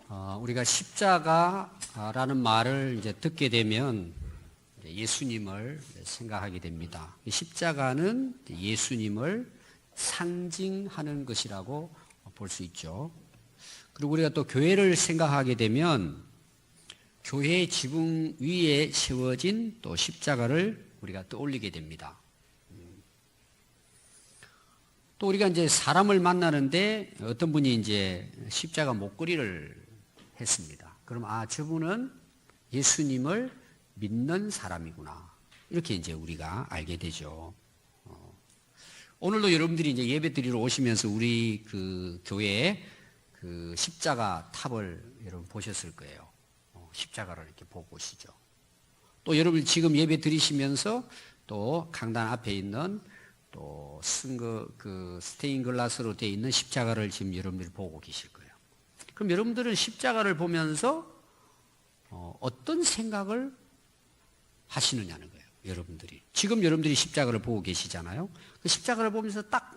우리가 십자가라는 말을 이제 듣게 되면 예수님을 생각하게 됩니다. 십자가는 예수님을 상징하는 것이라고 볼 수 있죠. 그리고 우리가 또 교회를 생각하게 되면 교회의 지붕 위에 세워진 또 십자가를 우리가 떠올리게 됩니다. 또 우리가 이제 사람을 만나는데 어떤 분이 이제 십자가 목걸이를 했습니다. 그럼 저분은 예수님을 믿는 사람이구나. 이렇게 이제 우리가 알게 되죠. 오늘도 여러분들이 이제 예배 드리러 오시면서 우리 그 교회에 그 십자가 탑을 여러분 보셨을 거예요. 십자가를 이렇게 보고 오시죠. 또 여러분 지금 예배 드리시면서 또 강단 앞에 있는 또 그 스테인 글라스로 되어 있는 십자가를 지금 여러분들이 보고 계실 거예요. 그럼 여러분들은 십자가를 보면서 어떤 생각을 하시느냐는 거예요. 여러분들이 지금 여러분들이 십자가를 보고 계시잖아요. 그 십자가를 보면서 딱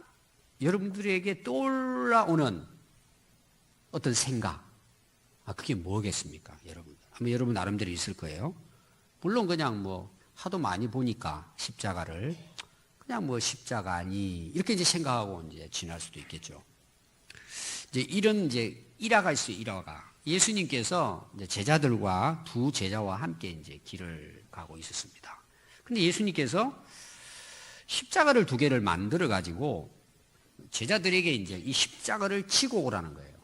여러분들에게 떠올라오는 어떤 생각, 그게 뭐겠습니까, 여러분? 아마 여러분 나름대로 있을 거예요. 물론 그냥 뭐 하도 많이 보니까 십자가를 그냥 뭐 십자가 아니 이렇게 이제 생각하고 이제 지날 수도 있겠죠. 이제 이런 이제 일화가 있어요. 일화가 예수님께서 이제 제자들과 두 제자와 함께 이제 길을 가고 있었습니다. 근데 예수님께서 십자가를 두 개를 만들어 가지고 제자들에게 이제 이 십자가를 지고 오라는 거예요.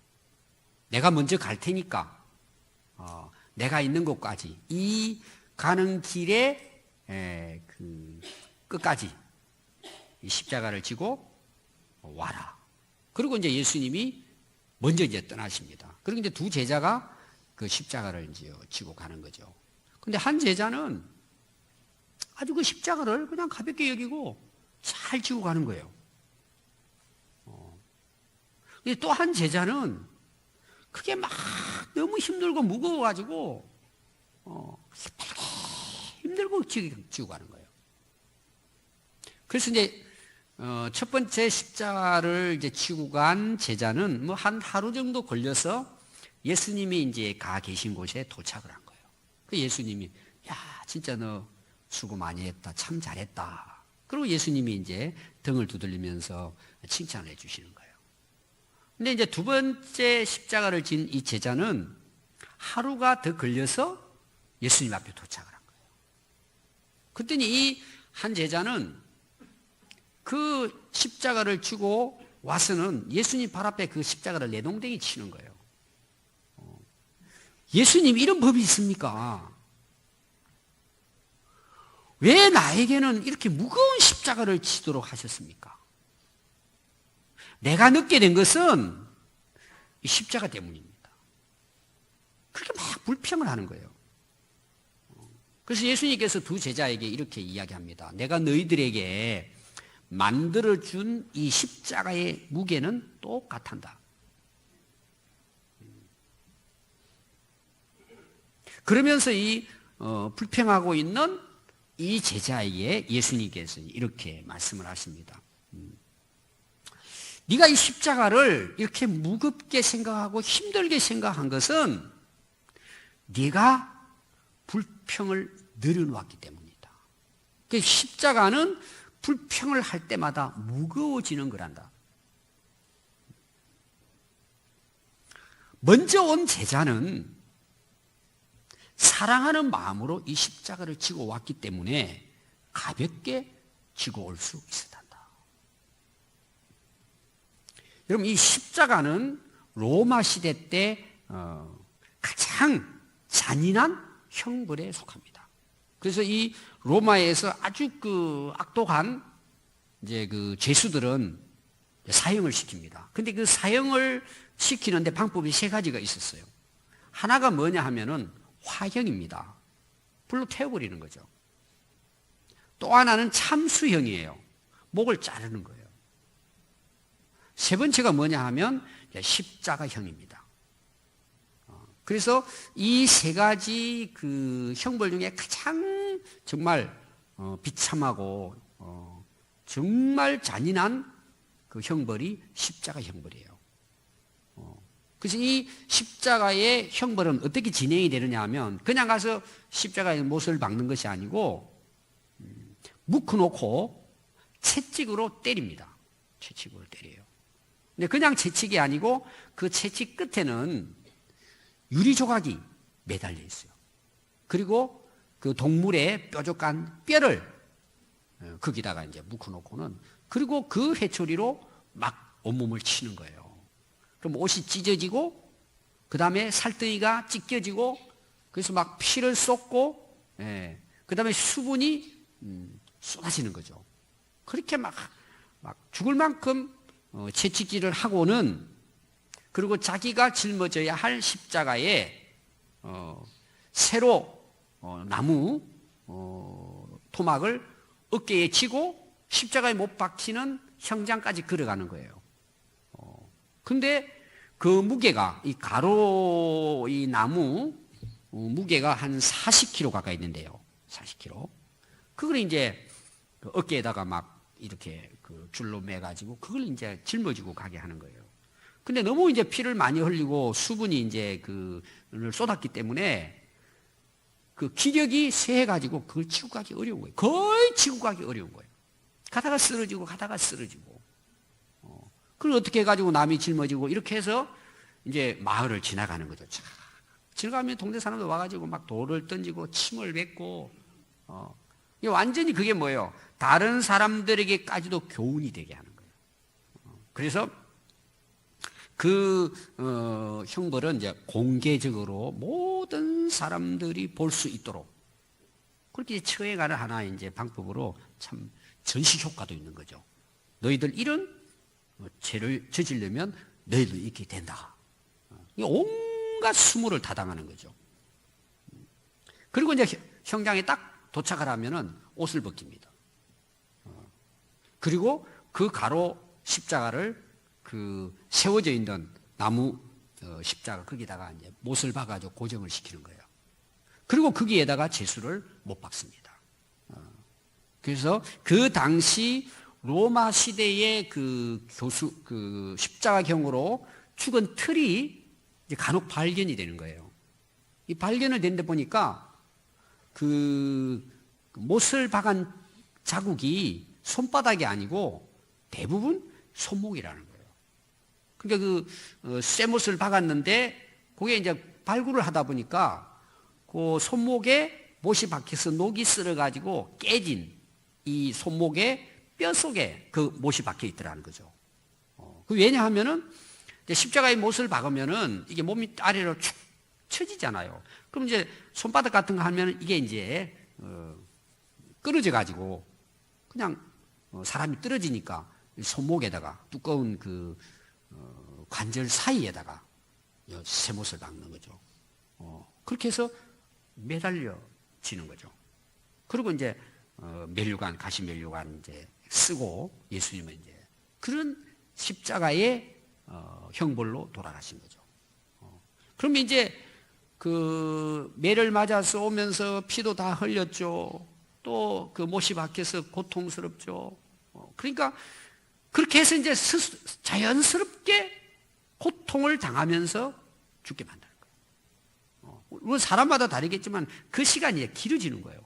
내가 먼저 갈 테니까 내가 있는 곳까지 이 가는 길에 그 끝까지 이 십자가를 지고 와라. 그리고 이제 예수님이 먼저 이제 떠나십니다. 그리고 이제 두 제자가 그 십자가를 이제 지고 가는 거죠. 근데 한 제자는 아주 그 십자가를 그냥 가볍게 여기고 잘 지고 가는 거예요. 또 한 제자는 그게 막 너무 힘들고 무거워가지고 힘들고 지고 가는 거예요. 그래서 이제 첫 번째 십자가를 이제 지고 간 제자는 뭐 한 하루 정도 걸려서 예수님이 이제 가 계신 곳에 도착을 한 거예요. 그 예수님이 야 진짜 너 수고 많이 했다, 참 잘했다. 그리고 예수님이 이제 등을 두들리면서 칭찬을 해주시는 거예요. 근데 이제 두 번째 십자가를 진 이 제자는 하루가 더 걸려서 예수님 앞에 도착을 한 거예요. 그랬더니 이 한 제자는 그 십자가를 지고 와서는 예수님 발 앞에 그 십자가를 내동댕이 치는 거예요. 예수님 이런 법이 있습니까? 왜 나에게는 이렇게 무거운 십자가를 지도록 하셨습니까? 내가 늦게 된 것은 이 십자가 때문입니다. 그렇게 막 불평을 하는 거예요. 그래서 예수님께서 두 제자에게 이렇게 이야기합니다. 내가 너희들에게 만들어준 이 십자가의 무게는 똑같단다. 그러면서 이 불평하고 있는 이 제자에게 예수님께서 이렇게 말씀을 하십니다. 네가 이 십자가를 이렇게 무겁게 생각하고 힘들게 생각한 것은 네가 불평을 늘어놓았기 때문이다. 그 십자가는 불평을 할 때마다 무거워지는 거란다. 먼저 온 제자는 사랑하는 마음으로 이 십자가를 지고 왔기 때문에 가볍게 지고 올 수 있었단다. 여러분 이 십자가는 로마 시대 때 가장 잔인한 형벌에 속합니다. 그래서 이 로마에서 아주 그 악독한 이제 그 죄수들은 사형을 시킵니다. 근데 그 사형을 시키는데 방법이 세 가지가 있었어요. 하나가 뭐냐 하면은 화형입니다. 불로 태워버리는 거죠. 또 하나는 참수형이에요. 목을 자르는 거예요. 세 번째가 뭐냐 하면 십자가형입니다. 그래서 이 세 가지 그 형벌 중에 가장 정말 비참하고 정말 잔인한 그 형벌이 십자가 형벌이에요. 그래서 이 십자가의 형벌은 어떻게 진행이 되느냐 하면 그냥 가서 십자가에 못을 박는 것이 아니고 묶어놓고 채찍으로 때립니다. 채찍으로 때려요. 근데 그냥 채찍이 아니고 그 채찍 끝에는 유리 조각이 매달려 있어요. 그리고 그 동물의 뾰족한 뼈를 거기다가 이제 묶어놓고는 그리고 그 회초리로 막 온몸을 치는 거예요. 그럼 옷이 찢어지고 그 다음에 살덩이가 찢겨지고 그래서 막 피를 쏟고 그 다음에 수분이 쏟아지는 거죠. 그렇게 막 죽을 만큼 채찍질을 하고는 그리고 자기가 짊어져야 할 십자가에 새로 나무 토막을 어깨에 지고 십자가에 못 박히는 형장까지 걸어가는 거예요. 근데 그 무게가 이 가로 이 나무 무게가 한 40kg 가까이 있는데요. 40kg. 그걸 이제 어깨에다가 막 이렇게 그 줄로 매가지고 그걸 이제 짊어지고 가게 하는 거예요. 근데 너무 이제 피를 많이 흘리고 수분이 이제 그를 쏟았기 때문에 그 기력이 세해가지고 그걸 치고 가기 어려운 거예요. 거의 치고 가기 어려운 거예요. 가다가 쓰러지고 가다가 쓰러지고. 그걸 어떻게 해가지고 남이 짊어지고 이렇게 해서 이제 마을을 지나가는 거죠. 자, 지나가면 동네 사람들 와가지고 막 돌을 던지고 침을 뱉고 완전히 그게 뭐예요? 다른 사람들에게까지도 교훈이 되게 하는 거예요. 그래서 그 형벌은 이제 공개적으로 모든 사람들이 볼 수 있도록 그렇게 처해가는 하나의 이제 방법으로 참 전시 효과도 있는 거죠. 너희들 이런 죄를 저지르면 너희도 이렇게 된다. 온갖 수모를 다 당하는 거죠. 그리고 이제 형장에 딱 도착을 하면은 옷을 벗깁니다. 그리고 그 가로 십자가를 그 세워져 있는 나무 십자가 거기다가 이제 못을 박아서 고정을 시키는 거예요. 그리고 거기에다가 제수를 못 박습니다. 그래서 그 당시 로마 시대의 그 십자가경으로 죽은 틀이 이제 간혹 발견이 되는 거예요. 이 발견을 된데 보니까 그 못을 박은 자국이 손바닥이 아니고 대부분 손목이라는 거예요. 그러니까 쇠못을 박았는데 그게 이제 발굴을 하다 보니까 그 손목에 못이 박혀서 녹이 쓸어가지고 깨진 이 손목에 뼈 속에 그 못이 박혀 있더라는 거죠. 왜냐하면은 십자가에 못을 박으면은 이게 몸이 아래로 축 처지잖아요. 그럼 이제 손바닥 같은 거 하면 이게 이제 끊어져 가지고 그냥 사람이 떨어지니까 손목에다가 두꺼운 그 관절 사이에다가 쇠못을 박는 거죠. 그렇게 해서 매달려지는 거죠. 그리고 이제 면류관, 가시 면류관 이제 쓰고 예수님은 이제 그런 십자가의 형벌로 돌아가신 거죠. 그러면 이제 그 매를 맞아서 오면서 피도 다 흘렸죠. 또 그 못이 박혀서 고통스럽죠. 그러니까 그렇게 해서 이제 자연스럽게 고통을 당하면서 죽게 만드는 거예요. 물론 사람마다 다르겠지만 그 시간이 길어지는 거예요.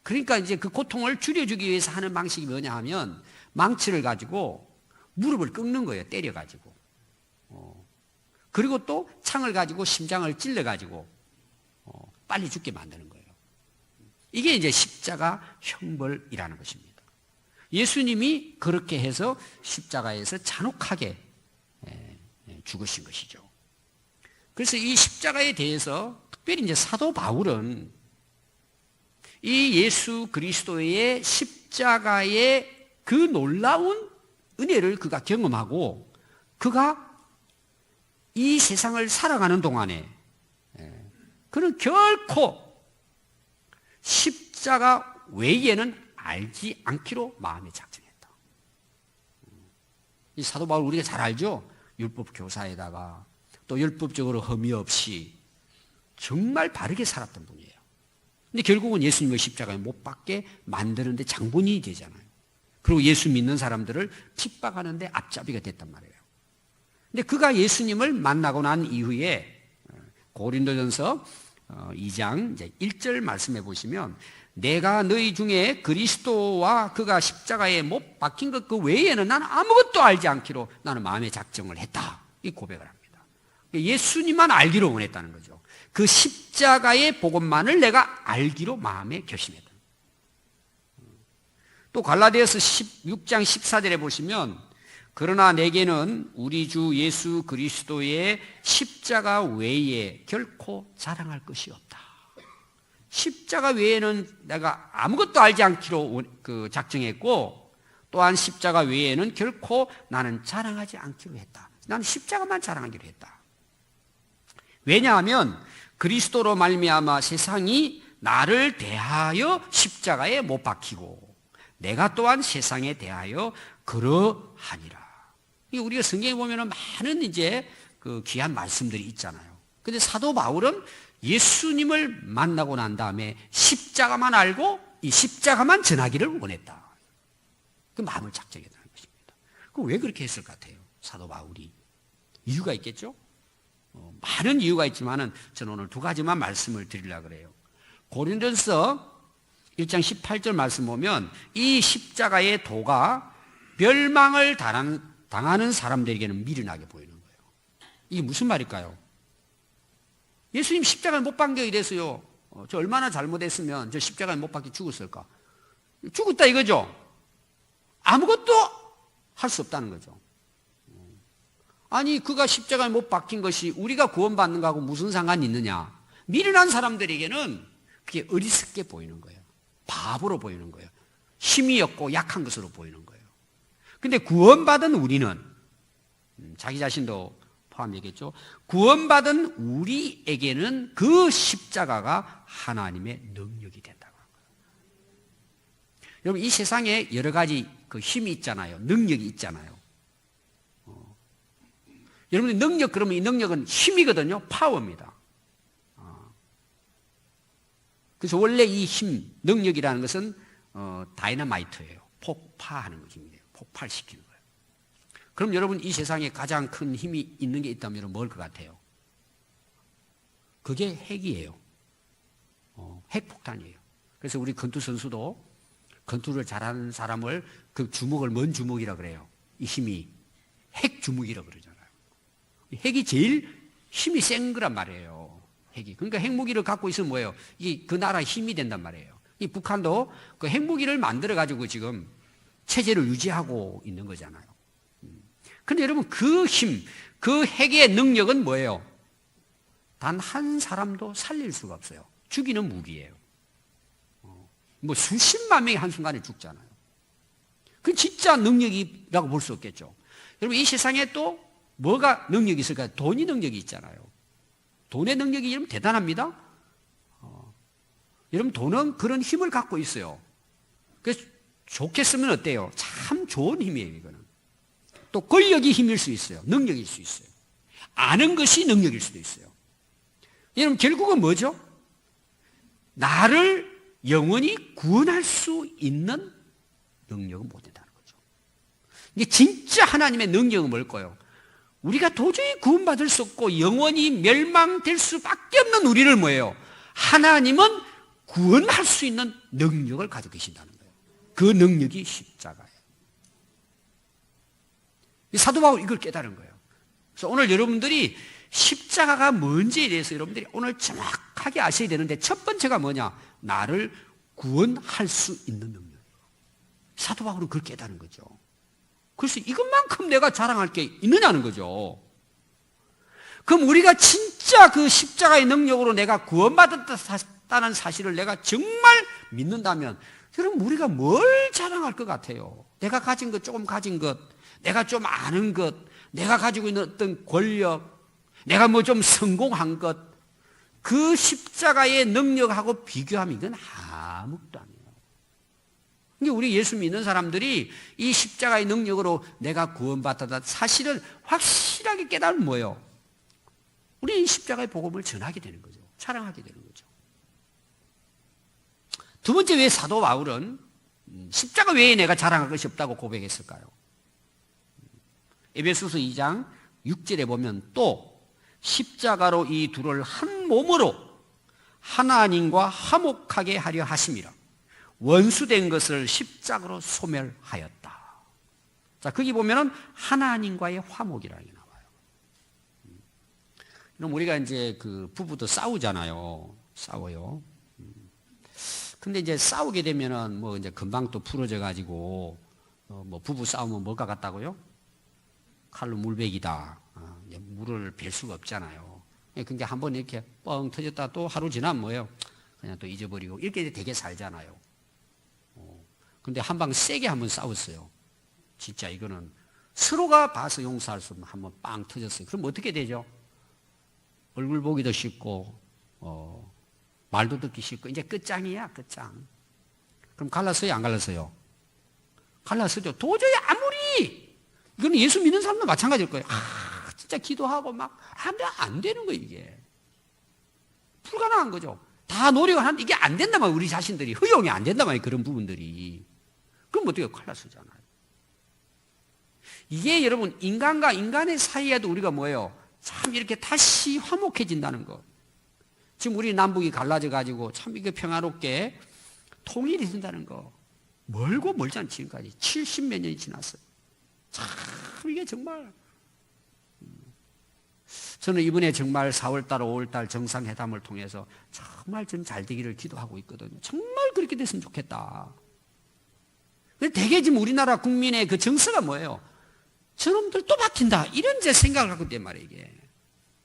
그러니까 이제 그 고통을 줄여주기 위해서 하는 방식이 뭐냐 하면 망치를 가지고 무릎을 꺾는 거예요. 때려가지고. 그리고 또 창을 가지고 심장을 찔러가지고 빨리 죽게 만드는 거예요. 이게 이제 십자가 형벌이라는 것입니다. 예수님이 그렇게 해서 십자가에서 잔혹하게 죽으신 것이죠. 그래서 이 십자가에 대해서 특별히 이제 사도 바울은 이 예수 그리스도의 십자가의 그 놀라운 은혜를 그가 경험하고 그가 이 세상을 살아가는 동안에 그는 결코 십자가 외에는 알지 않기로 마음에 작정했다. 이 사도 바울 우리가 잘 알죠? 율법 교사에다가 또 율법적으로 흠이 없이 정말 바르게 살았던 분이에요. 근데 결국은 예수님을 십자가에 못 박게 만드는데 장본인이 되잖아요. 그리고 예수 믿는 사람들을 핍박하는데 앞잡이가 됐단 말이에요. 근데 그가 예수님을 만나고 난 이후에 고린도전서 2장 이제 1절 말씀해 보시면 내가 너희 중에 그리스도와 그가 십자가에 못 박힌 것 그 외에는 나는 아무것도 알지 않기로 나는 마음의 작정을 했다. 이 고백을 합니다. 예수님만 알기로 원했다는 거죠. 그 십자가의 복음만을 내가 알기로 마음에 결심했다. 또 갈라디아서 16장 14절에 보시면 그러나 내게는 우리 주 예수 그리스도의 십자가 외에 결코 자랑할 것이 없다. 십자가 외에는 내가 아무것도 알지 않기로 작정했고 또한 십자가 외에는 결코 나는 자랑하지 않기로 했다. 나는 십자가만 자랑하기로 했다. 왜냐하면 그리스도로 말미암아 세상이 나를 대하여 십자가에 못 박히고 내가 또한 세상에 대하여 그러하니라. 우리가 성경에 보면은 많은 이제 그 귀한 말씀들이 있잖아요. 근데 사도 바울은 예수님을 만나고 난 다음에 십자가만 알고 이 십자가만 전하기를 원했다. 그 마음을 작정했다는 것입니다. 그럼 왜 그렇게 했을 것 같아요? 사도 바울이. 이유가 있겠죠? 많은 이유가 있지만은 저는 오늘 두 가지만 말씀을 드리려고 그래요. 고린도전서 1장 18절 말씀 보면 이 십자가의 도가 멸망을 당하는 사람들에게는 미련하게 보이는 거예요. 이게 무슨 말일까요? 예수님 십자가에 못 박혀 이래서요. 저 얼마나 잘못했으면 저 십자가에 못 박혀 죽었을까? 죽었다 이거죠. 아무것도 할 수 없다는 거죠. 아니 그가 십자가에 못 박힌 것이 우리가 구원받는 거하고 무슨 상관이 있느냐. 미련한 사람들에게는 그게 어리석게 보이는 거예요. 바보로 보이는 거예요. 힘이 없고 약한 것으로 보이는 거예요. 근데 구원받은 우리는 자기 자신도 포함되겠죠. 구원받은 우리에게는 그 십자가가 하나님의 능력이 된다고 하는 거예요. 여러분 이 세상에 여러 가지 그 힘이 있잖아요. 능력이 있잖아요. 여러분들 능력 그러면 이 능력은 힘이거든요. 파워입니다. 그래서 원래 이 힘, 능력이라는 것은 다이너마이트예요. 폭파하는 것입니다. 폭발시키는 거예요. 그럼 여러분 이 세상에 가장 큰 힘이 있는 게 있다면 뭘 것 같아요? 그게 핵이에요. 핵폭탄이에요. 그래서 우리 권투 선수도 권투를 잘하는 사람을 그 주먹을 뭔 주먹이라 그래요? 이 힘이 핵 주먹이라 그러잖아요. 핵이 제일 힘이 센 거란 말이에요. 핵이. 그러니까 핵무기를 갖고 있으면 뭐예요? 그 나라의 힘이 된단 말이에요. 이 북한도 그 핵무기를 만들어 가지고 지금 체제를 유지하고 있는 거잖아요. 근데 여러분 그 힘, 그 핵의 능력은 뭐예요? 단 한 사람도 살릴 수가 없어요. 죽이는 무기예요. 뭐 수십만 명이 한순간에 죽잖아요. 그 진짜 능력이라고 볼 수 없겠죠. 여러분 이 세상에 또 뭐가 능력이 있을까요? 돈이 능력이 있잖아요. 돈의 능력이 여러분 대단합니다. 여러분 돈은 그런 힘을 갖고 있어요. 그래서 좋게 쓰면 어때요? 참 좋은 힘이에요, 이거는. 또 권력이 힘일 수 있어요. 능력일 수 있어요. 아는 것이 능력일 수도 있어요. 여러분 결국은 뭐죠? 나를 영원히 구원할 수 있는 능력은 못 된다는 거죠. 이게 진짜 하나님의 능력은 뭘까요? 우리가 도저히 구원받을 수 없고 영원히 멸망될 수밖에 없는 우리를 뭐예요? 하나님은 구원할 수 있는 능력을 가지고 계신다는 거예요. 그 능력이 십자가예요. 사도 바울이 이걸 깨달은 거예요. 그래서 오늘 여러분들이 십자가가 뭔지에 대해서 여러분들이 오늘 정확하게 아셔야 되는데 첫 번째가 뭐냐? 나를 구원할 수 있는 능력이에요. 사도 바울은 그걸 깨달은 거죠. 그래서 이것만큼 내가 자랑할 게 있느냐는 거죠. 그럼 우리가 진짜 그 십자가의 능력으로 내가 구원받았다는 사실을 내가 정말 믿는다면 여러분 우리가 뭘 자랑할 것 같아요? 내가 가진 것, 조금 가진 것, 내가 좀 아는 것, 내가 가지고 있는 어떤 권력, 내가 뭐 좀 성공한 것, 그 십자가의 능력하고 비교하면 이건 아무것도 아니에요. 그러니까 우리 예수 믿는 사람들이 이 십자가의 능력으로 내가 구원받았다 사실은 확실하게 깨달으면 뭐예요? 우리 이 십자가의 복음을 전하게 되는 거죠. 자랑하게 되는 거죠. 두 번째 왜 사도 바울은 십자가 외에 내가 자랑할 것이 없다고 고백했을까요? 에베소서 2장 6절에 보면 또 십자가로 이 둘을 한 몸으로 하나님과 화목하게 하려 하심이라. 원수된 것을 십자가로 소멸하였다. 자, 거기 보면은 하나님과의 화목이라는 게 나와요. 그럼 우리가 이제 그 부부도 싸우잖아요. 싸워요. 근데 이제 싸우게 되면은 뭐 이제 금방 또 풀어져 가지고 뭐 부부 싸우면 뭘까 같다고요? 칼로 물베기다. 이제 물을 뵐 수가 없잖아요. 그러니까 한번 이렇게 뻥 터졌다 또 하루 지나면 뭐예요? 그냥 또 잊어버리고 이렇게 되게 살잖아요. 근데 한 방 세게 한번 싸웠어요. 진짜 이거는 서로가 봐서 용서할 수 없는 한번 빵 터졌어요. 그럼 어떻게 되죠? 얼굴 보기도 쉽고 말도 듣기 쉽고 이제 끝장이야, 끝장. 그럼 갈랐어요, 안 갈랐어요? 갈랐어요. 도저히 아무리 이거는 예수 믿는 사람도 마찬가지일 거예요. 진짜 기도하고 막 안 되는 거예요, 이게. 불가능한 거죠. 다 노력을 하는데 이게 안 된단 말이에요. 우리 자신들이 허용이 안 된단 말이에요. 그런 부분들이. 그럼 어떻게 갈랐잖아요. 이게 여러분 인간과 인간의 사이에도 우리가 뭐예요? 참 이렇게 다시 화목해진다는 것. 지금 우리 남북이 갈라져 가지고 참 이게 평화롭게 통일이 된다는 거. 멀고 멀지 않지 지금까지 70몇 년이 지났어요. 참 이게 정말 저는 이번에 정말 4월달 5월달 정상회담을 통해서 정말 좀 잘 되기를 기도하고 있거든요. 정말 그렇게 됐으면 좋겠다. 근데 대개 지금 우리나라 국민의 그 정서가 뭐예요? 저놈들 또 바뀐다 이런 제 생각을 갖고 있단 말이에요. 이게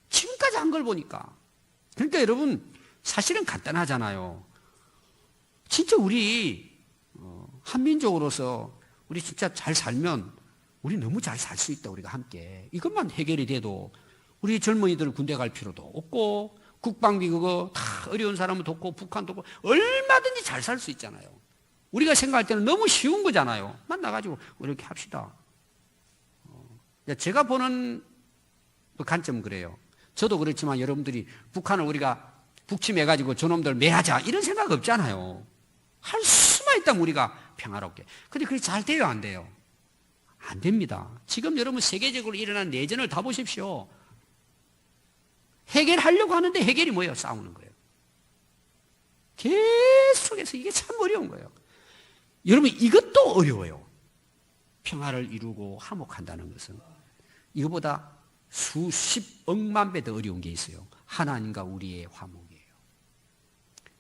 지금까지 한 걸 보니까. 그러니까 여러분 사실은 간단하잖아요. 진짜 우리 한민족으로서 우리 진짜 잘 살면 우리 너무 잘 살 수 있다. 우리가 함께 이것만 해결이 돼도 우리 젊은이들 군대 갈 필요도 없고 국방비 그거 다 어려운 사람은 돕고 북한도 돕고 얼마든지 잘 살 수 있잖아요. 우리가 생각할 때는 너무 쉬운 거잖아요. 만나가지고 이렇게 합시다. 제가 보는 관점은 그래요. 저도 그렇지만 여러분들이 북한을 우리가 북침해가지고 저놈들 매하자 이런 생각 없잖아요. 할 수만 있다면 우리가 평화롭게. 근데 그게 잘 돼요, 안 돼요? 안 됩니다. 지금 여러분 세계적으로 일어난 내전을 다 보십시오. 해결하려고 하는데 해결이 뭐예요? 싸우는 거예요. 계속해서 이게 참 어려운 거예요. 여러분 이것도 어려워요. 평화를 이루고 화목한다는 것은 이거보다 수십억만 배 더 어려운 게 있어요. 하나님과 우리의 화목이에요.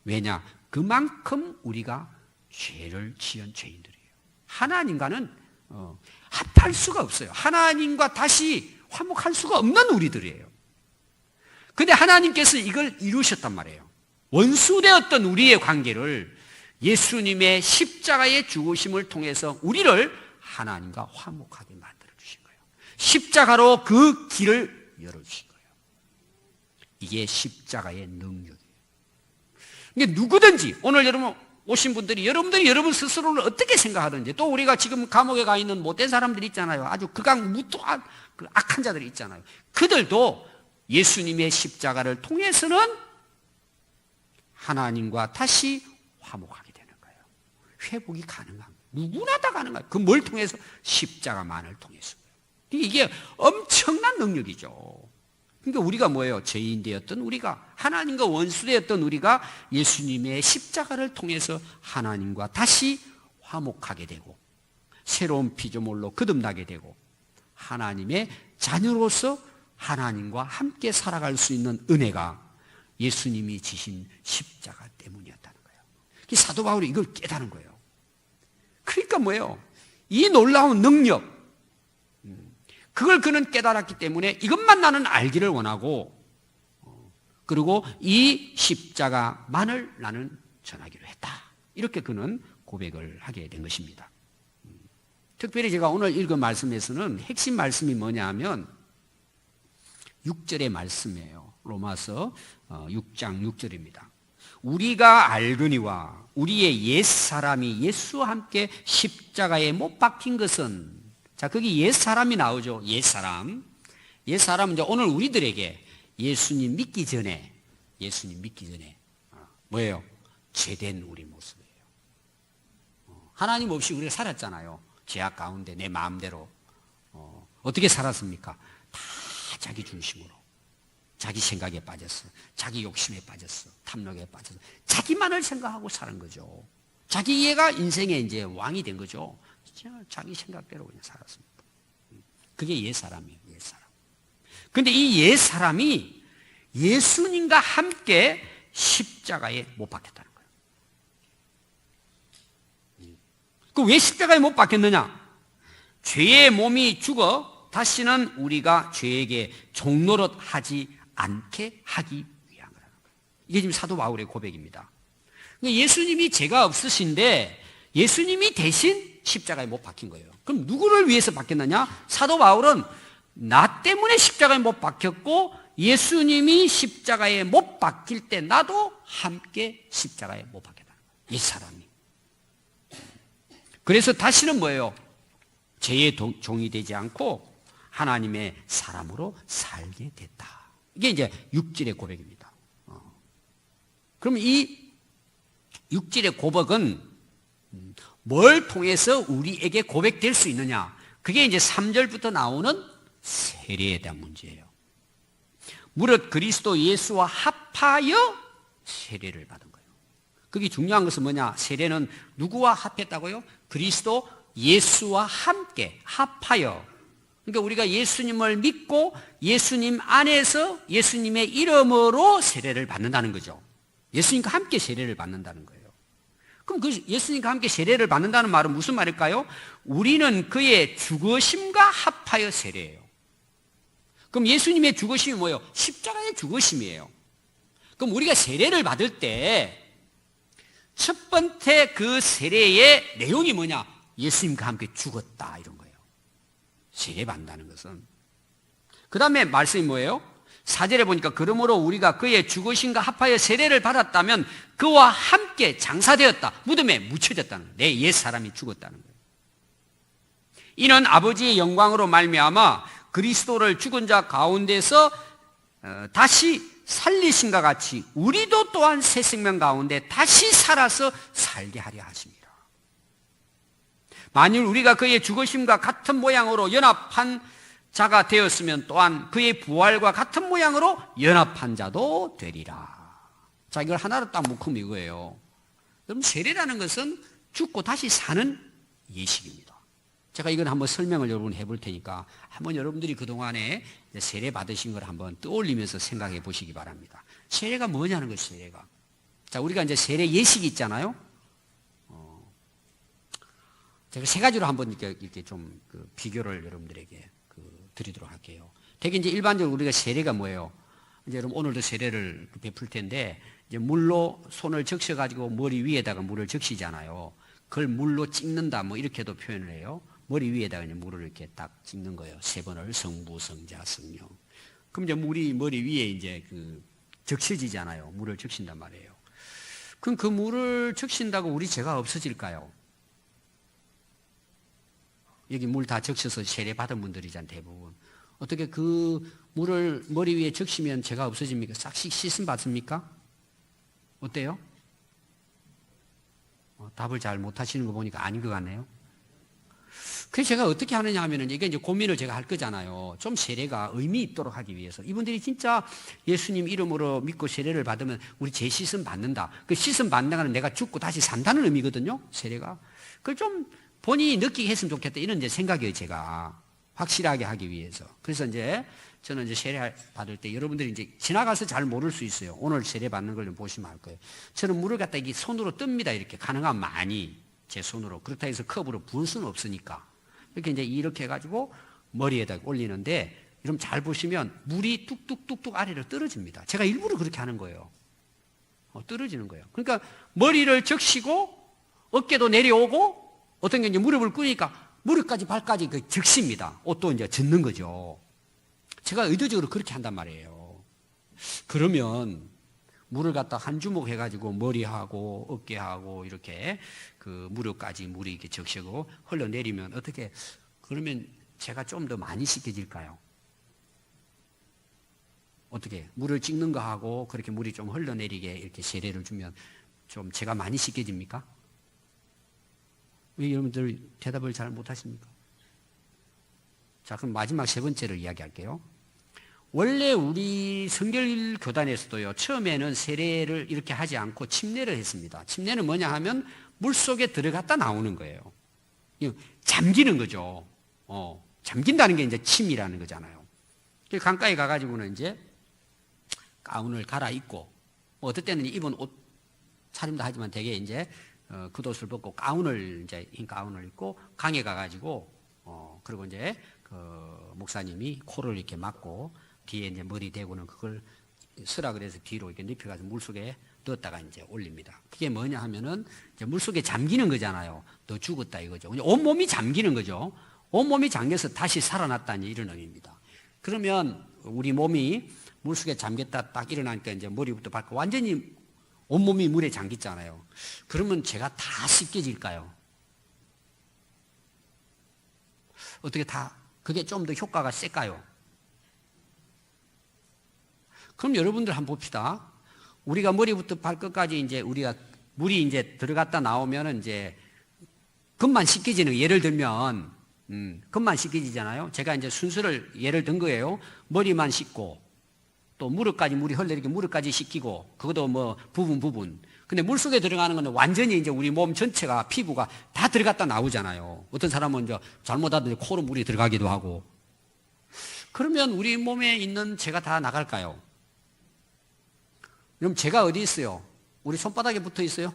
왜냐? 그만큼 우리가 죄를 지은 죄인들이에요. 하나님과는 합할 수가 없어요. 하나님과 다시 화목할 수가 없는 우리들이에요. 근데 하나님께서 이걸 이루셨단 말이에요. 원수되었던 우리의 관계를 예수님의 십자가의 죽으심을 통해서 우리를 하나님과 화목하게 만들어 주신 거예요. 십자가로 그 길을 열어주신 거예요. 이게 십자가의 능력이에요. 이게 누구든지 오늘 여러분 오신 분들이 여러분들이 여러분 스스로를 어떻게 생각하든지 또 우리가 지금 감옥에 가 있는 못된 사람들 있잖아요. 아주 극악무도한 그 악한 자들이 있잖아요. 그들도 예수님의 십자가를 통해서는 하나님과 다시 화목하게 되는 거예요. 회복이 가능합니다. 누구나 다 가능해요. 그 뭘 통해서? 십자가만을 통해서. 이게 엄청난 능력이죠. 그러니까 우리가 뭐예요? 죄인 되었던 우리가, 하나님과 원수되었던 우리가 예수님의 십자가를 통해서 하나님과 다시 화목하게 되고 새로운 피조물로 거듭나게 되고 하나님의 자녀로서 하나님과 함께 살아갈 수 있는 은혜가 예수님이 지신 십자가 때문이었다는 거예요. 사도 바울이 이걸 깨달은 거예요. 그러니까 뭐예요? 이 놀라운 능력, 그걸 그는 깨달았기 때문에 이것만 나는 알기를 원하고 그리고 이 십자가만을 나는 전하기로 했다. 이렇게 그는 고백을 하게 된 것입니다. 특별히 제가 오늘 읽은 말씀에서는 핵심 말씀이 뭐냐 하면 6절의 말씀이에요. 로마서 6장 6절입니다. 우리가 알거니와 우리의 옛사람이 예수와 함께 십자가에 못 박힌 것은, 자, 거기 옛사람이 나오죠. 옛사람. 옛사람은 이제 오늘 우리들에게 예수님 믿기 전에 뭐예요? 죄된 우리 모습이에요. 하나님 없이 우리가 살았잖아요. 죄악 가운데 내 마음대로. 어떻게 살았습니까? 다 자기 중심으로. 자기 생각에 빠졌어. 자기 욕심에 빠졌어. 탐욕에 빠졌어. 자기만을 생각하고 사는 거죠. 자기 이해가 인생의 이제 왕이 된 거죠. 자기 생각대로 그냥 살았습니다. 그게 옛사람이에요, 옛사람. 근데 이 옛사람이 예수님과 함께 십자가에 못 박혔다는 거예요. 그 왜 십자가에 못 박혔느냐? 죄의 몸이 죽어 다시는 우리가 죄에게 종노릇 하지 않게 하기 위한 거라는 거예요. 이게 지금 사도 바울의 고백입니다. 예수님이 죄가 없으신데 예수님이 대신 십자가에 못 박힌 거예요. 그럼 누구를 위해서 박혔느냐? 사도 바울은 나 때문에 십자가에 못 박혔고 예수님이 십자가에 못 박힐 때 나도 함께 십자가에 못 박혔다는 거예요. 이 사람이. 그래서 다시는 뭐예요? 죄의 종이 되지 않고 하나님의 사람으로 살게 됐다. 이게 이제 육질의 고백입니다. 그럼 이 육질의 고백은 뭘 통해서 우리에게 고백될 수 있느냐? 그게 이제 3절부터 나오는 세례에 대한 문제예요. 무릇 그리스도 예수와 합하여 세례를 받은 거예요. 그게 중요한 것은 뭐냐? 세례는 누구와 합했다고요? 그리스도 예수와 함께 합하여. 그러니까 우리가 예수님을 믿고 예수님 안에서 예수님의 이름으로 세례를 받는다는 거죠. 예수님과 함께 세례를 받는다는 거예요. 그럼 그 예수님과 함께 세례를 받는다는 말은 무슨 말일까요? 우리는 그의 죽으심과 합하여 세례예요. 그럼 예수님의 죽으심이 뭐예요? 십자가의 죽으심이에요. 그럼 우리가 세례를 받을 때 첫 번째 그 세례의 내용이 뭐냐? 예수님과 함께 죽었다 이런 거예요. 세례 받는다는 것은. 그 다음에 말씀이 뭐예요? 4절에 보니까 그러므로 우리가 그의 죽으심과 합하여 세례를 받았다면 그와 함께 장사되었다. 무덤에 묻혀졌다는 거예요. 내 옛사람이 죽었다는 거예요. 이는 아버지의 영광으로 말미암아 그리스도를 죽은 자 가운데서 다시 살리신과 같이 우리도 또한 새 생명 가운데 다시 살아서 살게 하려 하십니다. 만일 우리가 그의 죽으심과 같은 모양으로 연합한 자가 되었으면 또한 그의 부활과 같은 모양으로 연합한 자도 되리라. 자, 이걸 하나로 딱 묶으면 이거예요. 그럼 세례라는 것은 죽고 다시 사는 예식입니다. 제가 이건 한번 설명을 여러분 해볼 테니까 한번 여러분들이 그동안에 세례 받으신 걸 한번 떠올리면서 생각해 보시기 바랍니다. 세례가 뭐냐는 거예요, 세례가. 자, 우리가 이제 세례 예식이 있잖아요. 제가 세 가지로 한번 이렇게 좀 비교를 여러분들에게 드리도록 할게요. 되게 이제 일반적으로 우리가 세례가 뭐예요? 이제 여러분 오늘도 세례를 베풀 텐데 이제 물로 손을 적셔가지고 머리 위에다가 물을 적시잖아요. 그걸 물로 찍는다 뭐 이렇게도 표현을 해요. 머리 위에다가 이제 물을 이렇게 딱 찍는 거예요. 세 번을 성부, 성자, 성령. 그럼 이제 물이 머리 위에 이제 적셔지잖아요. 물을 적신단 말이에요. 그럼 그 물을 적신다고 우리 죄가 없어질까요? 여기 물 다 적셔서 세례 받은 분들이잖아요, 대부분. 어떻게 그 물을 머리 위에 적시면 죄가 없어집니까? 싹 씻음 받습니까? 어때요? 답을 잘 못하시는 거 보니까 아닌 것 같네요. 그래서 제가 어떻게 하느냐 하면은 이게 이제 고민을 제가 할 거잖아요. 좀 세례가 의미 있도록 하기 위해서. 이분들이 진짜 예수님 이름으로 믿고 세례를 받으면 우리 죄 씻음 받는다. 그 씻음 받는다는 내가 죽고 다시 산다는 의미거든요, 세례가. 그걸 좀 본인이 느끼게 했으면 좋겠다. 이런 이제 생각이에요, 제가. 확실하게 하기 위해서. 그래서 이제 저는 이제 세례 받을 때 여러분들이 이제 지나가서 잘 모를 수 있어요. 오늘 세례 받는 걸 좀 보시면 알 거예요. 저는 물을 갖다 이게 손으로 뜹니다. 이렇게 가능하면 많이 제 손으로. 그렇다 해서 컵으로 부을 수는 없으니까. 이렇게 이제 이렇게 해가지고 머리에다 올리는데 여러분 잘 보시면 물이 뚝뚝뚝뚝 아래로 떨어집니다. 제가 일부러 그렇게 하는 거예요. 떨어지는 거예요. 그러니까 머리를 적시고 어깨도 내려오고 어떤 게 이제 무릎을 꿇으니까 무릎까지 발까지 적십니다. 옷도 이제 젖는 거죠. 제가 의도적으로 그렇게 한단 말이에요. 그러면 물을 갖다 한 주먹 해가지고 머리하고 어깨하고 이렇게 무릎까지 물이 이렇게 적시고 흘러내리면 어떻게, 그러면 제가 좀 더 많이 씻겨질까요? 어떻게, 물을 찍는 거 하고 그렇게 물이 좀 흘러내리게 이렇게 세례를 주면 좀 제가 많이 씻겨집니까? 왜 여러분들 대답을 잘 못하십니까? 자, 그럼 마지막 세 번째로 이야기할게요. 원래 우리 성결교단에서도요, 처음에는 세례를 이렇게 하지 않고 침례를 했습니다. 침례는 뭐냐 하면 물 속에 들어갔다 나오는 거예요. 잠기는 거죠. 잠긴다는 게 이제 침이라는 거잖아요. 강가에 가가지고는 이제 가운을 갈아입고, 어떨 때는 입은 옷 차림도 하지만 되게 이제 겉옷을 벗고 가운을 이제 흰 가운을 입고 강에 가가지고 그리고 이제 그 목사님이 코를 이렇게 막고 뒤에 이제 머리 대고는 그걸 쓰라 그래서 뒤로 이렇게 눕혀가지고 물 속에 넣었다가 이제 올립니다. 그게 뭐냐 하면은 이제 물 속에 잠기는 거잖아요. 너 죽었다 이거죠. 온 몸이 잠기는 거죠. 온 몸이 잠겨서 다시 살아났다니 이런 의미입니다. 그러면 우리 몸이 물 속에 잠겼다 딱 일어나니까 이제 머리부터 발끝 완전히 온 몸이 물에 잠겼잖아요. 그러면 제가 다 씻겨질까요? 어떻게 다 그게 좀 더 효과가 셀까요? 그럼 여러분들 한번 봅시다. 우리가 머리부터 발끝까지 이제 우리가 물이 이제 들어갔다 나오면은 이제 금만 씻겨지는, 예를 들면 금만 씻겨지잖아요. 제가 이제 순서를 예를 든 거예요. 머리만 씻고 또 무릎까지 물이 흘러내리게 무릎까지 씻기고 그것도 뭐 부분. 근데 물 속에 들어가는 건 완전히 이제 우리 몸 전체가 피부가 다 들어갔다 나오잖아요. 어떤 사람은 이제 잘못하더니 코로 물이 들어가기도 하고. 그러면 우리 몸에 있는 제가 다 나갈까요? 그럼 제가 어디 있어요? 우리 손바닥에 붙어 있어요?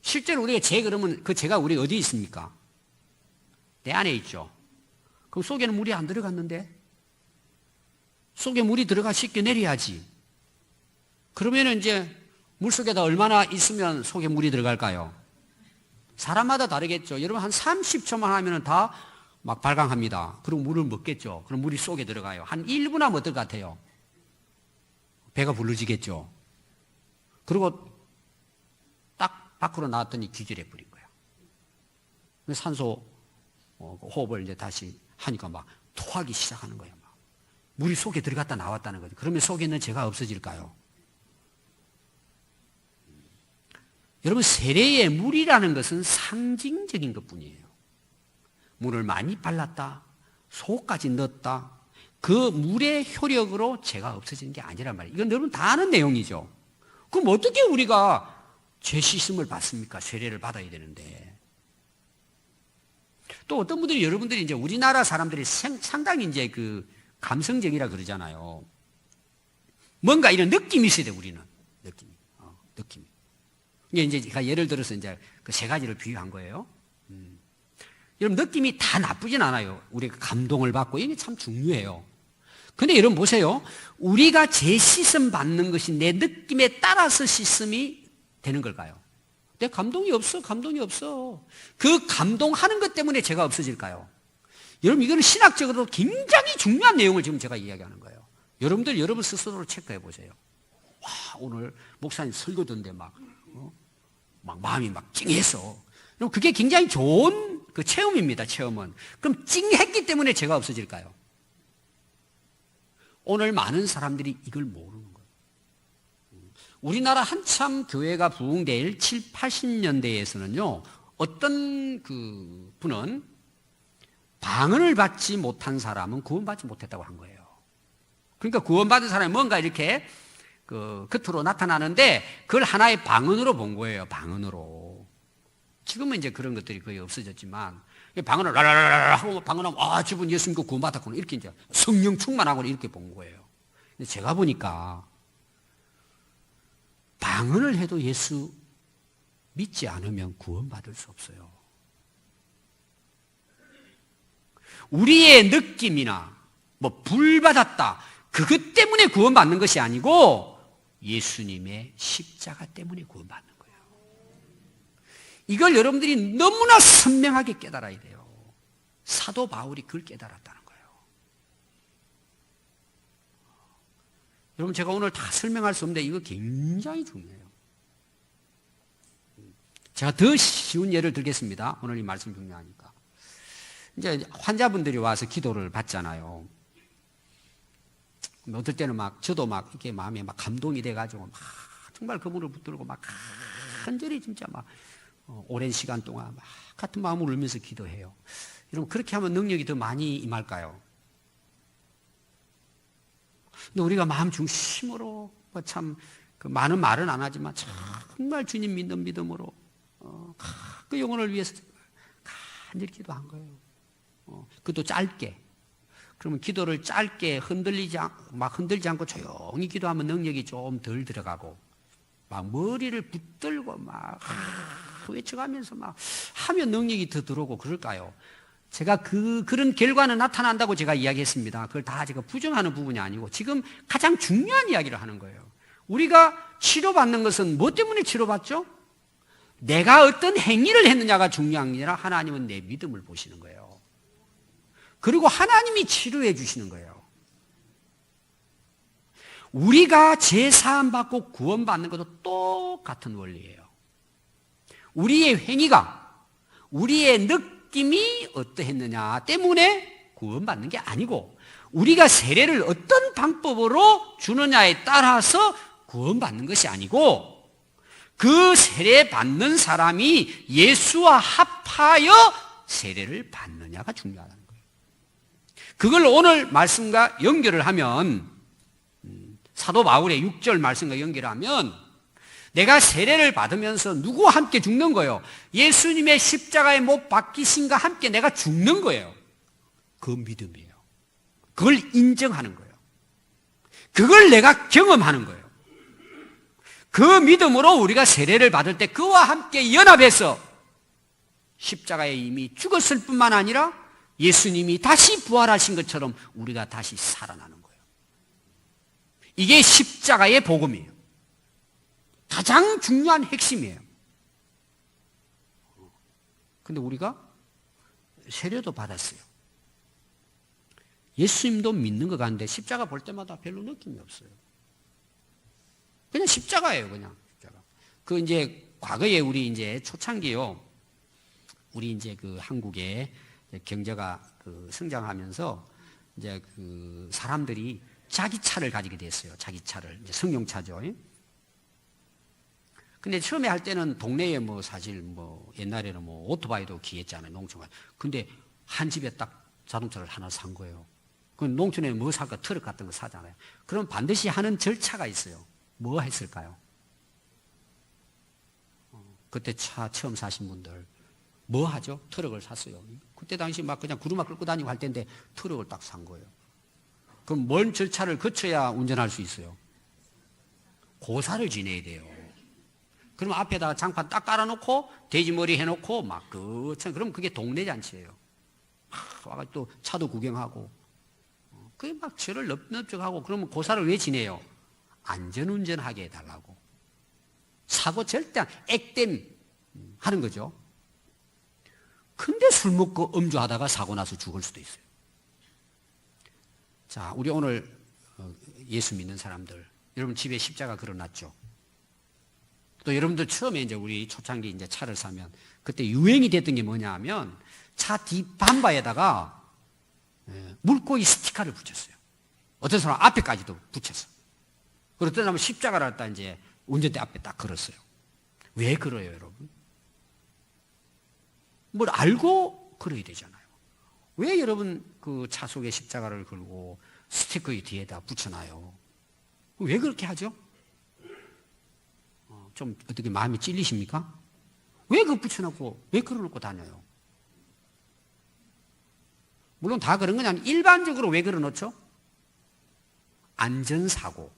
실제로 우리가 그러면 그 제가 우리 어디 있습니까? 내 안에 있죠. 그럼 속에는 물이 안 들어갔는데? 속에 물이 들어가 씻겨 내려야지. 그러면 이제 물 속에다 얼마나 있으면 속에 물이 들어갈까요? 사람마다 다르겠죠. 여러분 한 30초만 하면 다 막 발광합니다. 그럼 물을 먹겠죠. 그럼 물이 속에 들어가요. 한 1분 하면 어떨 것 같아요? 배가 부르지겠죠. 그리고 딱 밖으로 나왔더니 기절해 버린 거예요. 산소 호흡을 이제 다시 하니까 막 토하기 시작하는 거예요. 막. 물이 속에 들어갔다 나왔다는 거죠. 그러면 속에 있는 죄가 없어질까요? 여러분, 세례의 물이라는 것은 상징적인 것뿐이에요. 물을 많이 발랐다, 속까지 넣었다, 그 물의 효력으로 죄가 없어지는 게 아니란 말이에요. 이건 여러분 다 아는 내용이죠. 그럼 어떻게 우리가 죄 씻음을 받습니까? 세례를 받아야 되는데. 또 어떤 분들이, 여러분들이 이제 우리나라 사람들이 상당히 이제 그 감성적이라 그러잖아요. 뭔가 이런 느낌이 있어야 돼, 우리는. 느낌이. 이제 제가 예를 들어서 이제 그 세 가지를 비유한 거예요. 여러분, 느낌이 다 나쁘진 않아요. 우리가 감동을 받고, 이게 참 중요해요. 근데 여러분 보세요. 우리가 죄 씻음 받는 것이 내 느낌에 따라서 씻음이 되는 걸까요? 내 감동이 없어. 그 감동하는 것 때문에 죄가 없어질까요? 여러분, 이거는 신학적으로 굉장히 중요한 내용을 지금 제가 이야기하는 거예요. 여러분들 여러분 스스로를 체크해 보세요. 와, 오늘 목사님 설교 듣는데 막 마음이 막 찡해서. 그럼 그게 굉장히 좋은 그 체험입니다, 체험은. 그럼 찡했기 때문에 죄가 없어질까요? 오늘 많은 사람들이 이걸 모르는 거예요. 우리나라 한참 교회가 부흥될 7, 80년대에서는요, 어떤 그 분은 방언을 받지 못한 사람은 구원받지 못했다고 한 거예요. 그러니까 구원받은 사람이 뭔가 이렇게 그 겉으로 나타나는데 그걸 하나의 방언으로 본 거예요, 방언으로. 지금은 이제 그런 것들이 거의 없어졌지만, 방언을 라라라라 하고 방언하면, 아, 저분 예수 믿고 구원받았구나. 이렇게 이제 성령 충만하고 이렇게 본 거예요. 근데 제가 보니까 방언을 해도 예수 믿지 않으면 구원받을 수 없어요. 우리의 느낌이나 뭐 불받았다, 그것 때문에 구원받는 것이 아니고 예수님의 십자가 때문에 구원받는 거예요. 이걸 여러분들이 너무나 선명하게 깨달아야 돼요. 사도 바울이 그걸 깨달았다는 거예요. 여러분, 제가 오늘 다 설명할 수 없는데 이거 굉장히 중요해요. 제가 더 쉬운 예를 들겠습니다. 오늘 이 말씀 중요하니까. 이제 환자분들이 와서 기도를 받잖아요. 어떨 때는 막 저도 막 이렇게 마음에 막 감동이 돼가지고 막 정말 그분을 붙들고 막 간절히 진짜 막 오랜 시간 동안 막 같은 마음을 울면서 기도해요. 여러분, 그렇게 하면 능력이 더 많이 임할까요? 근데 우리가 마음 중심으로 참 그 많은 말은 안 하지만 정말 주님 믿는 믿음으로 그 영혼을 위해서 간절히 기도한 거예요. 그것도 짧게. 그러면 기도를 짧게 흔들리지 않고 조용히 기도하면 능력이 좀 덜 들어가고 막 머리를 붙들고 막 외쳐가면서 막 하면 능력이 더 들어오고 그럴까요? 제가 그런 결과는 나타난다고 제가 이야기했습니다. 그걸 다 제가 부정하는 부분이 아니고 지금 가장 중요한 이야기를 하는 거예요. 우리가 치료받는 것은 뭐 때문에 치료받죠? 내가 어떤 행위를 했느냐가 중요한 게 아니라 하나님은 내 믿음을 보시는 거예요. 그리고 하나님이 치료해 주시는 거예요. 우리가 제사함 받고 구원받는 것도 똑같은 원리예요. 우리의 행위가 우리의 느낌이 어떠했느냐 때문에 구원받는 게 아니고 우리가 세례를 어떤 방법으로 주느냐에 따라서 구원받는 것이 아니고 그 세례 받는 사람이 예수와 합하여 세례를 받느냐가 중요하다는 거예요. 그걸 오늘 말씀과 연결을 하면 사도 바울의 6절 말씀과 연결하면 내가 세례를 받으면서 누구와 함께 죽는 거예요? 예수님의 십자가에 못 박히신과 함께 내가 죽는 거예요. 그 믿음이에요. 그걸 인정하는 거예요. 그걸 내가 경험하는 거예요. 그 믿음으로 우리가 세례를 받을 때 그와 함께 연합해서 십자가에 이미 죽었을 뿐만 아니라 예수님이 다시 부활하신 것처럼 우리가 다시 살아나는 거예요. 이게 십자가의 복음이에요. 가장 중요한 핵심이에요. 근데 우리가 세례도 받았어요. 예수님도 믿는 것 같은데 십자가 볼 때마다 별로 느낌이 없어요. 그냥 십자가예요, 그냥. 십자가. 그 이제 과거에 우리 이제 초창기요. 우리 이제 그 한국의 경제가 그 성장하면서 이제 그 사람들이 자기 차를 가지게 됐어요. 자기 차를. 이제 승용차죠. 근데 처음에 할 때는 동네에 뭐 사실 뭐 옛날에는 뭐 오토바이도 귀했잖아요. 농촌에. 근데 한 집에 딱 자동차를 하나 산 거예요. 그 농촌에 뭐 살까? 트럭 같은 거 사잖아요. 그럼 반드시 하는 절차가 있어요. 뭐 했을까요? 그때 차 처음 사신 분들 뭐 하죠? 트럭을 샀어요. 그때 당시 막 그냥 구루마 끌고 다니고 할 텐데 트럭을 딱 산 거예요. 그럼 뭔 절차를 거쳐야 운전할 수 있어요? 고사를 지내야 돼요. 그럼 앞에다가 장판 딱 깔아놓고 돼지머리 해놓고 막 그럼 그게 동네 잔치예요. 와가지고 또 차도 구경하고 그게 막 저를 넙넙적하고 그러면 고사를 왜 지내요? 안전운전하게 해달라고. 사고 절대 액땜 하는 거죠. 근데 술 먹고 음주하다가 사고 나서 죽을 수도 있어요. 자, 우리 오늘 예수 믿는 사람들, 여러분 집에 십자가 걸어놨죠? 또 여러분들 처음에 이제 우리 초창기 이제 차를 사면 그때 유행이 됐던 게 뭐냐 하면 차 뒷밤바에다가 물고기 스티커를 붙였어요. 어떤 사람은 앞에까지도 붙였어. 그리고 어떤 사람은 십자가를 갖다 이제 운전대 앞에 딱 걸었어요. 왜 걸어요, 여러분? 뭘 알고 걸어야 되잖아요. 왜 여러분 그 차 속에 십자가를 걸고 스티커의 뒤에다 붙여놔요? 왜 그렇게 하죠? 좀 어떻게 마음이 찔리십니까? 왜 그거 붙여놓고 왜 걸어놓고 다녀요? 물론 다 그런 건 아니고 일반적으로 왜 걸어놓죠? 안전사고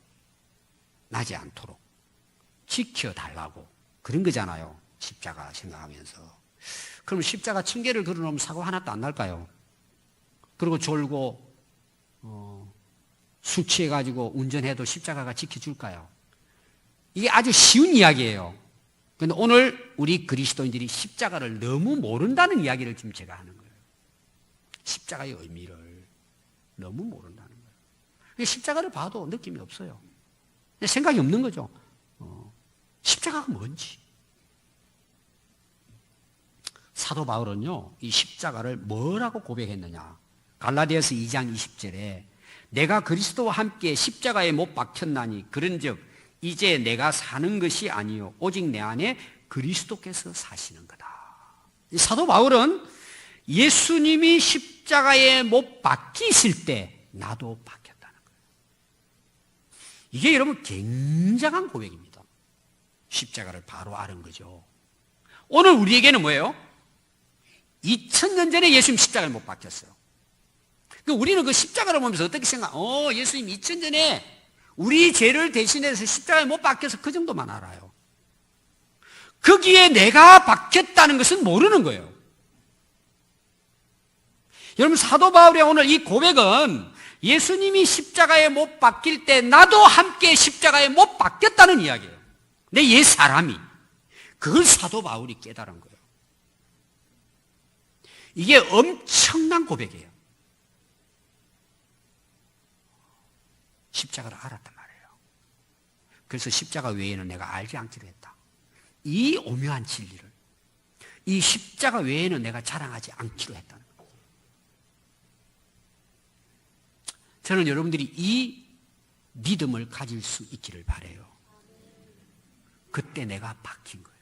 나지 않도록 지켜달라고 그런 거잖아요. 십자가 생각하면서. 그럼 십자가 층계를 걸어놓으면 사고 하나도 안 날까요? 그리고 졸고 술 취해가지고 운전해도 십자가가 지켜줄까요? 이게 아주 쉬운 이야기예요. 그런데 오늘 우리 그리스도인들이 십자가를 너무 모른다는 이야기를 지금 제가 하는 거예요. 십자가의 의미를 너무 모른다는 거예요. 십자가를 봐도 느낌이 없어요. 생각이 없는 거죠. 십자가가 뭔지. 사도 바울은요, 이 십자가를 뭐라고 고백했느냐. 갈라디아서 2장 20절에 내가 그리스도와 함께 십자가에 못 박혔나니 그런즉 이제 내가 사는 것이 아니요 오직 내 안에 그리스도께서 사시는 거다. 사도 바울은 예수님이 십자가에 못 박히실 때 나도 박혔다는 거예요. 이게 여러분 굉장한 고백입니다. 십자가를 바로 아는 거죠. 오늘 우리에게는 뭐예요? 2000년 전에 예수님 십자가를 못 박혔어요. 우리는 그 십자가를 보면서 어떻게 예수님 2000년 전에 우리 죄를 대신해서 십자가에 못 박혀서 그 정도만 알아요. 거기에 내가 박혔다는 것은 모르는 거예요. 여러분, 사도 바울의 오늘 이 고백은 예수님이 십자가에 못 박힐 때 나도 함께 십자가에 못 박혔다는 이야기예요. 내 옛 사람이. 그걸 사도 바울이 깨달은 거예요. 이게 엄청난 고백이에요. 십자가를 알았단 말이에요. 그래서 십자가 외에는 내가 알지 않기로 했다. 이 오묘한 진리를, 이 십자가 외에는 내가 자랑하지 않기로 했다는 거예요. 저는 여러분들이 이 믿음을 가질 수 있기를 바라요. 그때 내가 박힌 거예요.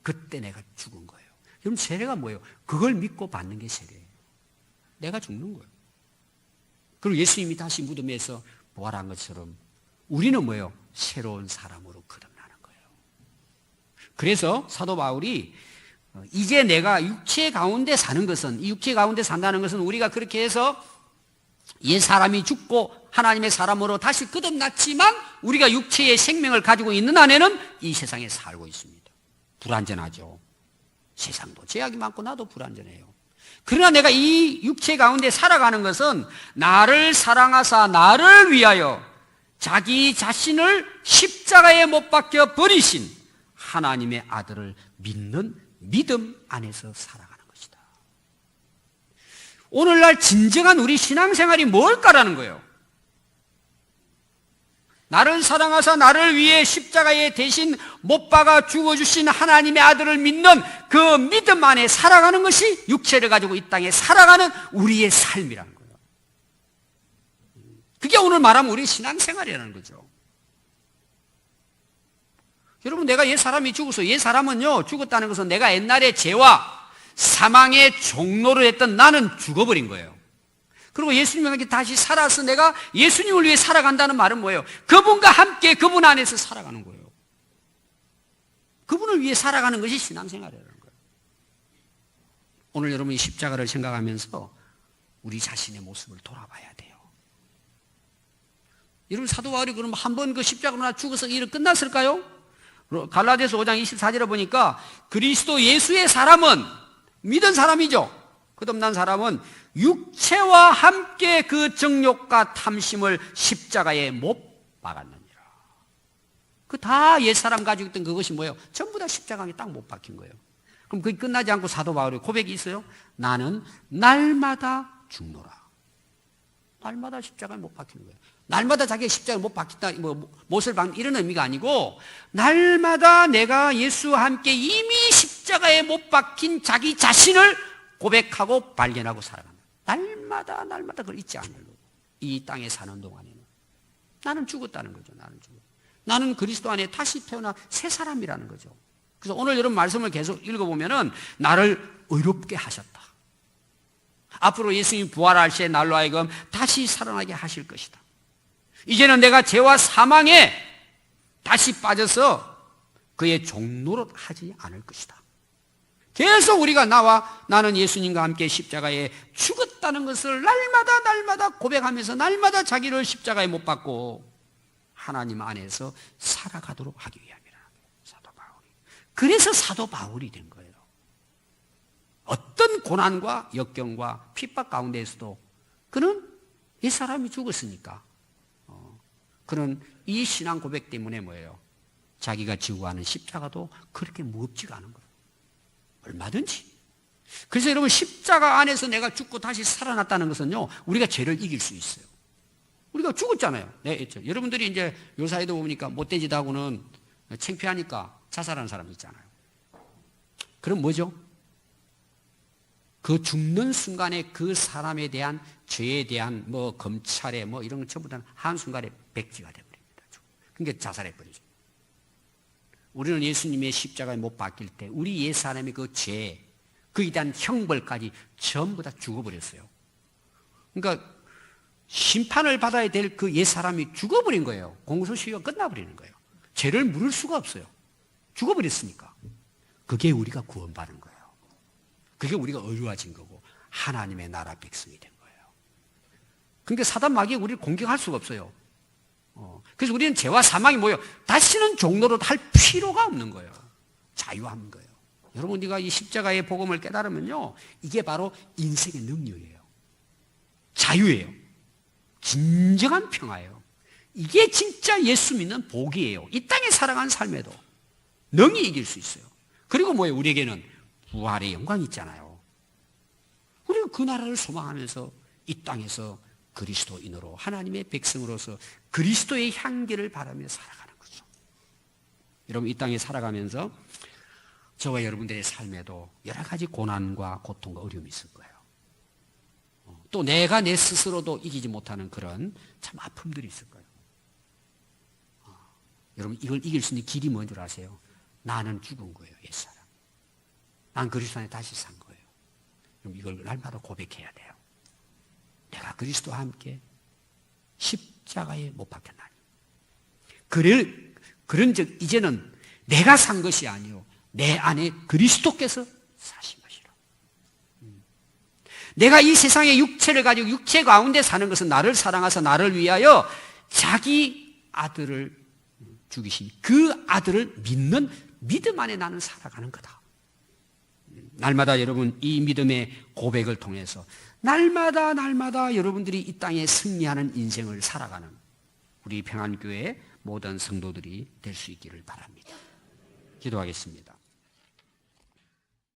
그때 내가 죽은 거예요. 여러분, 세례가 뭐예요? 그걸 믿고 받는 게 세례예요. 내가 죽는 거예요. 그리고 예수님이 다시 무덤에서 부활한 것처럼 우리는 뭐예요? 새로운 사람으로 거듭나는 거예요. 그래서 사도 바울이 이제 내가 육체 가운데 사는 것은, 이 육체 가운데 산다는 것은 우리가 그렇게 해서 옛 사람이 죽고 하나님의 사람으로 다시 거듭났지만 우리가 육체의 생명을 가지고 있는 안에는 이 세상에 살고 있습니다. 불완전하죠. 세상도 제약이 많고 나도 불완전해요. 그러나 내가 이 육체 가운데 살아가는 것은 나를 사랑하사 나를 위하여 자기 자신을 십자가에 못 박혀 버리신 하나님의 아들을 믿는 믿음 안에서 살아가는 것이다. 오늘날 진정한 우리 신앙생활이 뭘까라는 거예요. 나를 사랑하사 나를 위해 십자가에 대신 못 박아 죽어주신 하나님의 아들을 믿는 그 믿음 안에 살아가는 것이 육체를 가지고 이 땅에 살아가는 우리의 삶이라는 거예요. 그게 오늘 말하면 우리 신앙생활이라는 거죠. 여러분, 내가 옛 사람이 죽어서, 옛 사람은요, 죽었다는 것은 내가 옛날에 죄와 사망의 종로를 했던 나는 죽어버린 거예요. 그리고 예수님에게 다시 살아서 내가 예수님을 위해 살아간다는 말은 뭐예요? 그분과 함께 그분 안에서 살아가는 거예요. 그분을 위해 살아가는 것이 신앙생활이라는 거예요. 오늘 여러분이 십자가를 생각하면서 우리 자신의 모습을 돌아봐야 돼요. 여러분, 사도 바울이 그럼 한번 그 십자가로 죽어서 일은 끝났을까요? 갈라디아서 5장 24절에 보니까 그리스도 예수의 사람은, 믿은 사람이죠. 거듭난 사람은 육체와 함께 그 정욕과 탐심을 십자가에 못 박았느니라. 그 다 옛사람 가지고 있던 그것이 뭐예요? 전부 다 십자가에 딱 못 박힌 거예요. 그럼 그게 끝나지 않고 사도 바울의 고백이 있어요. 나는 날마다 죽노라. 날마다 십자가에 못 박히는 거예요. 날마다 자기가 십자가에 못 박힌다, 못을 박는 이런 의미가 아니고, 날마다 내가 예수와 함께 이미 십자가에 못 박힌 자기 자신을 고백하고 발견하고 살아간다. 날마다 그걸 잊지 않으려고. 이 땅에 사는 동안에는 나는 죽었다는 거죠. 나는 그리스도 안에 다시 태어나 새 사람이라는 거죠. 그래서 오늘 여러분 말씀을 계속 읽어보면은 나를 의롭게 하셨다. 앞으로 예수님이 부활할 시에 날로 하여금 다시 살아나게 하실 것이다. 이제는 내가 죄와 사망에 다시 빠져서 그의 종노릇 하지 않을 것이다. 계속 우리가 나는 예수님과 함께 십자가에 죽었다는 것을 날마다 고백하면서 날마다 자기를 십자가에 못 박고 하나님 안에서 살아가도록 하기 위함이라는 거예요. 사도 바울이. 그래서 사도 바울이 된 거예요. 어떤 고난과 역경과 핍박 가운데에서도 그는 옛사람이 죽었으니까 그는 이 신앙 고백 때문에 뭐예요? 자기가 지고 가는 십자가도 그렇게 무겁지가 않은 거예요. 얼마든지. 그래서 여러분, 십자가 안에서 내가 죽고 다시 살아났다는 것은요, 우리가 죄를 이길 수 있어요. 우리가 죽었잖아요. 네, 있죠. 여러분들이 이제 요 사이도 보니까 못되지도 하고는 창피하니까 자살하는 사람 있잖아요. 그럼 뭐죠? 그 죽는 순간에 그 사람에 대한 죄에 대한 검찰에 이런 건 전부 다 한순간에 백지가 되어버립니다. 그러니까 자살해버리죠. 우리는 예수님의 십자가에 못 박힐 때 우리 옛사람의 그 죄, 그에 대한 형벌까지 전부 다 죽어버렸어요. 그러니까 심판을 받아야 될 그 옛사람이 죽어버린 거예요. 공소시효가 끝나버리는 거예요. 죄를 물을 수가 없어요. 죽어버렸으니까. 그게 우리가 구원받은 거예요. 그게 우리가 의로워진 거고 하나님의 나라 백성이 된 거예요. 그러니까 사단 마귀가 우리를 공격할 수가 없어요. 그래서 우리는 죄와 사망이 뭐예요? 다시는 종로로 할 필요가 없는 거예요. 자유한 거예요. 여러분, 우리가 이 십자가의 복음을 깨달으면요, 이게 바로 인생의 능력이에요. 자유예요. 진정한 평화예요. 이게 진짜 예수 믿는 복이에요. 이 땅에 살아간 삶에도 능히 이길 수 있어요. 그리고 뭐예요? 우리에게는 부활의 영광이 있잖아요. 우리는 그 나라를 소망하면서 이 땅에서 그리스도인으로 하나님의 백성으로서 그리스도의 향기를 바라며 살아가는 거죠. 여러분, 이 땅에 살아가면서 저와 여러분들의 삶에도 여러 가지 고난과 고통과 어려움이 있을 거예요. 또 내가 내 스스로도 이기지 못하는 그런 참 아픔들이 있을 거예요. 여러분, 이걸 이길 수 있는 길이 뭔 줄 아세요? 나는 죽은 거예요, 옛사람. 난 그리스도 안에 다시 산 거예요. 그럼 이걸 날마다 고백해야 돼요. 내가 그리스도와 함께 십자가에 못 박혔나니. 그런즉 이제는 내가 산 것이 아니요 내 안에 그리스도께서 사신 것이라. 내가 이 세상의 육체를 가지고 육체 가운데 사는 것은 나를 사랑하사 나를 위하여 자기 아들을 죽이신 그 아들을 믿는 믿음 안에 나는 살아가는 거다. 날마다 여러분 이 믿음의 고백을 통해서 날마다 여러분들이 이 땅에 승리하는 인생을 살아가는 우리 평안교회 모든 성도들이 될 수 있기를 바랍니다. 기도하겠습니다.